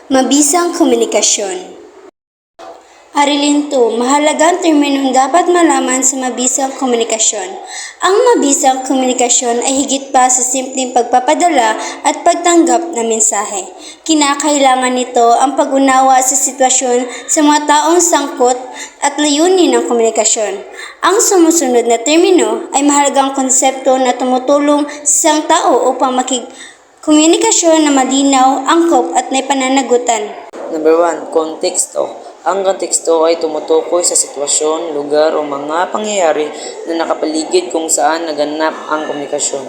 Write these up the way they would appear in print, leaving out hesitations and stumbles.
Mabisang komunikasyon. Arilin 2, mahalagang terminong dapat malaman sa mabisang komunikasyon. Ang mabisang komunikasyon ay higit pa sa simpleng pagpapadala at pagtanggap ng mensahe. Kinakailangan nito ang pag-unawa sa sitwasyon sa mga taong sangkot at layunin ng komunikasyon. Ang sumusunod na termino ay mahalagang konsepto na tumutulong sa isang tao upang komunikasyon na malinaw, angkop at may pananagutan. Number 1, konteksto. Ang konteksto ay tumutukoy sa sitwasyon, lugar o mga pangyayari na nakapaligid kung saan naganap ang komunikasyon.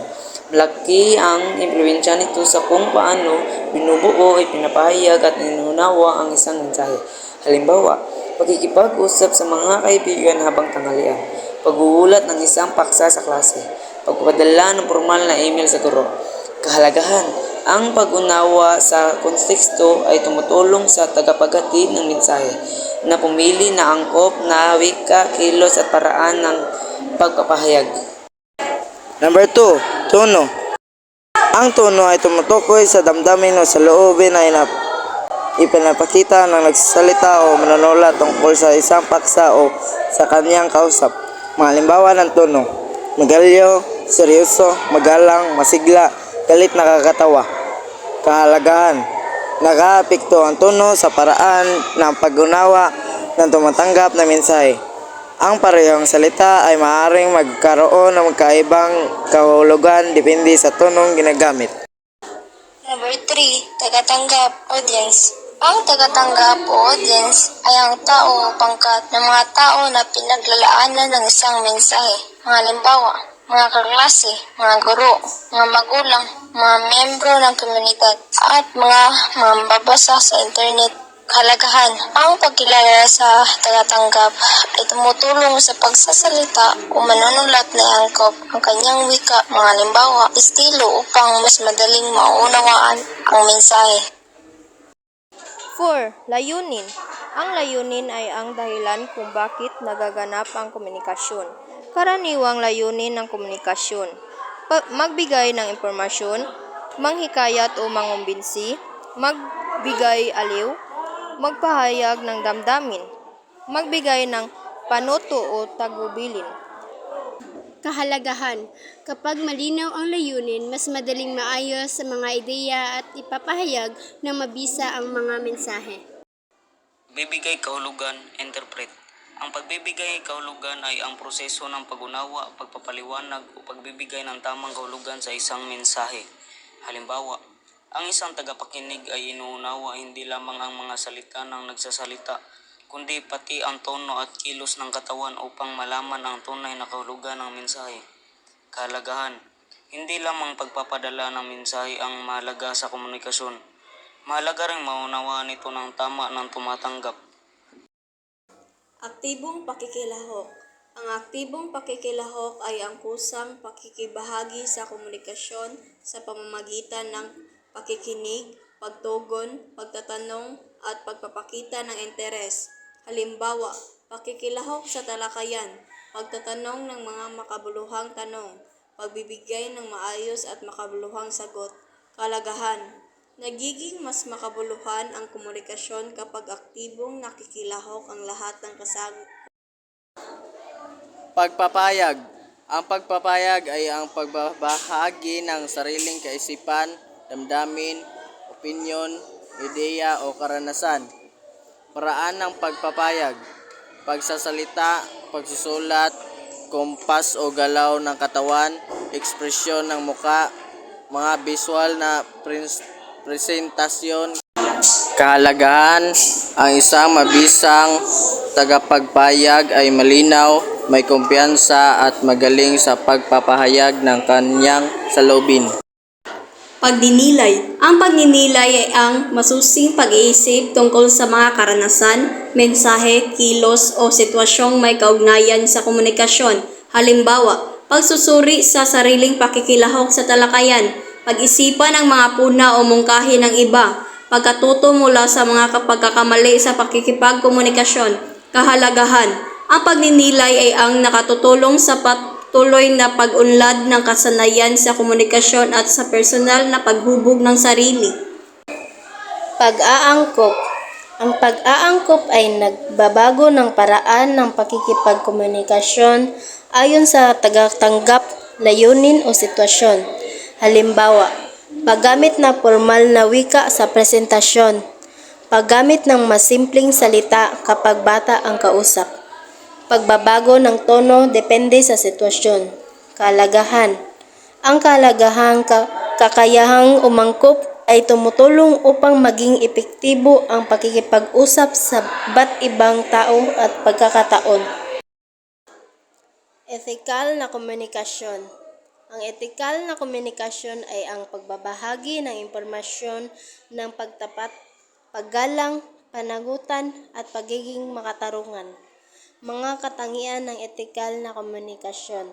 Malaki ang impluwensya nito sa kung paano binubuo, ipinapahayag at inuunawa ang isang mensahe. Halimbawa, pagkikipag-usap sa mga kaibigan habang tanghalian, pag-uulat ng isang paksa sa klase, pagpapadala ng formal na email sa guro. Kahalagahan. Ang pag-unawa sa konteksto ay tumutulong sa tagapaghatid ng mensahe na pumili na angkop na wika, kilos at paraan ng pagpapahayag. Number 2, tono. Ang tono ay tumutukoy sa damdamin o sa loobin na ipinapakita ng nagsasalita o manunulat tungkol sa isang paksa o sa kanyang kausap. Mga halimbawa ng tono: magalyo, seryoso, magalang, masigla, galit, nakakatawa. Kahalagahan. Nakaapekto ang tono sa paraan ng pag-unawa ng tumatanggap na mensahe. Ang parehong salita ay maaaring magkaroon ng magkaibang kahulugan depende sa tonong ginagamit. Number 3, tagatanggap, audience. Ang tagatanggap o audience ay ang tao o pangkat ng mga tao na pinaglalaanan ng isang mensahe. Mga halimbawa, mga kaklase, mga guro, mga magulang, mga membro ng komunidad, at mga mambabasa sa internet. Kahalagahan. Ang pagkilala sa tagatanggap ay tumutulong sa pagsasalita o manunulat na angkop ang kanyang wika, mga halimbawa, estilo upang mas madaling maunawaan ang mensahe. 4. Layunin. Ang layunin ay ang dahilan kung bakit nagaganap ang komunikasyon. Karaniwang layunin ng komunikasyon: magbigay ng impormasyon, manghikayat o mangumbinsi, magbigay aliw, magpahayag ng damdamin, magbigay ng panuto o tagubilin. Kahalagahan. Kapag malinaw ang layunin, mas madaling maayos sa mga ideya at ipapahayag ng mabisa ang mga mensahe. Bibigay kahulugan, interpret. Ang pagbibigay kahulugan ay ang proseso ng pag-unawa, pagpapaliwanag o pagbibigay ng tamang kahulugan sa isang mensahe. Halimbawa, ang isang tagapakinig ay inuunawa hindi lamang ang mga salita ng nagsasalita, kundi pati ang tono at kilos ng katawan upang malaman ang tunay na kahulugan ng mensahe. Kahalagahan. Hindi lamang pagpapadala ng mensahe ang mahalaga sa komunikasyon. Mahalaga ring maunawaan ito ng tama ng tumatanggap. Aktibong pakikilahok. Ang aktibong pakikilahok ay ang kusang pakikibahagi sa komunikasyon sa pamamagitan ng pakikinig, pagtugon, pagtatanong, at pagpapakita ng interes. Halimbawa, pakikilahok sa talakayan, pagtatanong ng mga makabuluhang tanong, pagbibigay ng maayos at makabuluhang sagot. Kahalagahan. Nagiging mas makabuluhan ang komunikasyon kapag aktibong nakikilahok ang lahat ng Pagpapayag. Ang pagpapayag ay ang pagbabahagi ng sariling kaisipan, damdamin, opinyon, ideya o karanasan. Paraan ng pagpapayag: pagsasalita, pagsusulat, kompas o galaw ng katawan, ekspresyon ng muka, mga visual na presentasyon. Kahalagahan. Ang isang mabisang tagapagpayag ay malinaw, may kumpiyansa at magaling sa pagpapahayag ng kanyang saloobin. Pagdinilay. Ang pagdinilay ay ang masusing pag-iisip tungkol sa mga karanasan, mensahe, kilos o sitwasyong may kaugnayan sa komunikasyon. Halimbawa, pagsusuri sa sariling pakikilahok sa talakayan, pag-isipan ang mga puna o mungkahi ng iba, pagkatuto mula sa mga pagkakamali sa pakikipagkomunikasyon. Kahalagahan. Ang pagninilay ay ang nakatutulong sa patuloy na pag-unlad ng kasanayan sa komunikasyon at sa personal na paghubog ng sarili. Pag-aangkop. Ang pag-aangkop ay nagbabago ng paraan ng pakikipagkomunikasyon ayon sa tagatanggap, layunin o sitwasyon. Halimbawa, paggamit ng formal na wika sa presentasyon. Paggamit ng mas simpleng salita kapag bata ang kausap. Pagbabago ng tono depende sa sitwasyon. Kalagahan. Ang kalagahang kakayahang umangkop ay tumutulong upang maging epektibo ang pakikipag-usap sa iba't ibang tao at pagkakataon. Ethical na komunikasyon. Ang ethical na komunikasyon ay ang pagbabahagi ng impormasyon ng pagtapat, paggalang, panagutan at pagiging makatarungan. Mga katangian ng ethical na komunikasyon.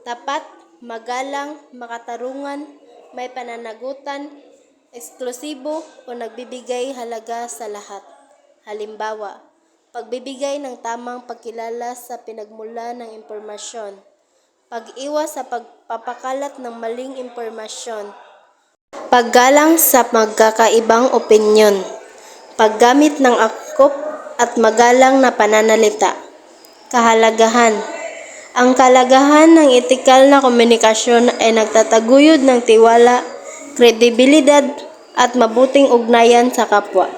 Tapat, magalang, makatarungan, may pananagutan, eksklusibo o nagbibigay halaga sa lahat. Halimbawa, pagbibigay ng tamang pagkilala sa pinagmula ng impormasyon. Pag-iwas sa pagpapakalat ng maling impormasyon. Paggalang sa magkakaibang opinyon. Paggamit ng akop at magalang na pananalita. Kahalagahan. Ang kalagahan ng etikal na komunikasyon ay nagtataguyod ng tiwala, kredibilidad at mabuting ugnayan sa kapwa.